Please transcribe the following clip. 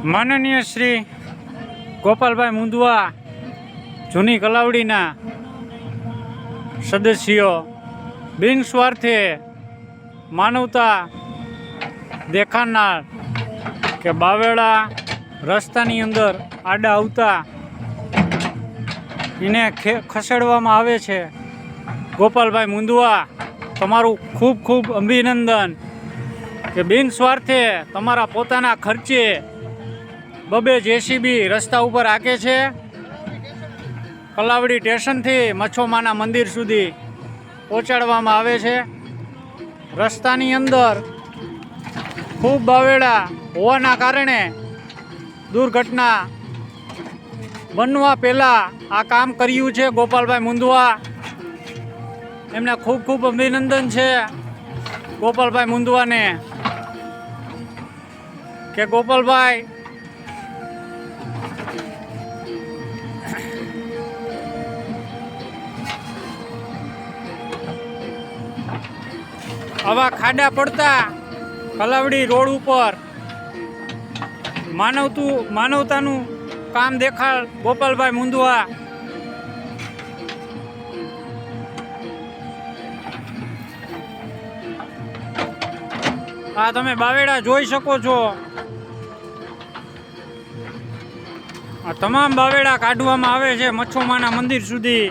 માનનીય શ્રી ગોપાલભાઈ મુંદવા જૂની કલાવડીના સદસ્યો બિનસ્વાર્થે માનવતા દેખાડનાર કે બાવેડા રસ્તાની અંદર આડા આવતા એને ખસેડવામાં આવે છે. ગોપાલભાઈ મુંદવા, તમારું ખૂબ ખૂબ અભિનંદન કે બિનસ્વાર્થે તમારા પોતાના ખર્ચે બબે જેસીબી રસ્તા ઉપર હાકે છે. કલાવડી સ્ટેશનથી મચ્છોમાના મંદિર સુધી પહોંચાડવામાં આવે છે. રસ્તાની અંદર ખૂબ બાવેડા હોવાના કારણે દુર્ઘટના બનવા પહેલાં આ કામ કર્યું છે ગોપાલભાઈ મુંદવા. એમને ખૂબ ખૂબ અભિનંદન છે ગોપાલભાઈ મુંદવાને કે ગોપાલભાઈ આવા ખાડા પડતા કલાવડી રોડ ઉપર માનવતાનું કામ દેખાડ ગોપાલભાઈ મુંદવા. આ તમે બાવેડા જોઈ શકો છો. આ તમામ બાવેડા કાઢવામાં આવે છે મચ્છોમાના મંદિર સુધી.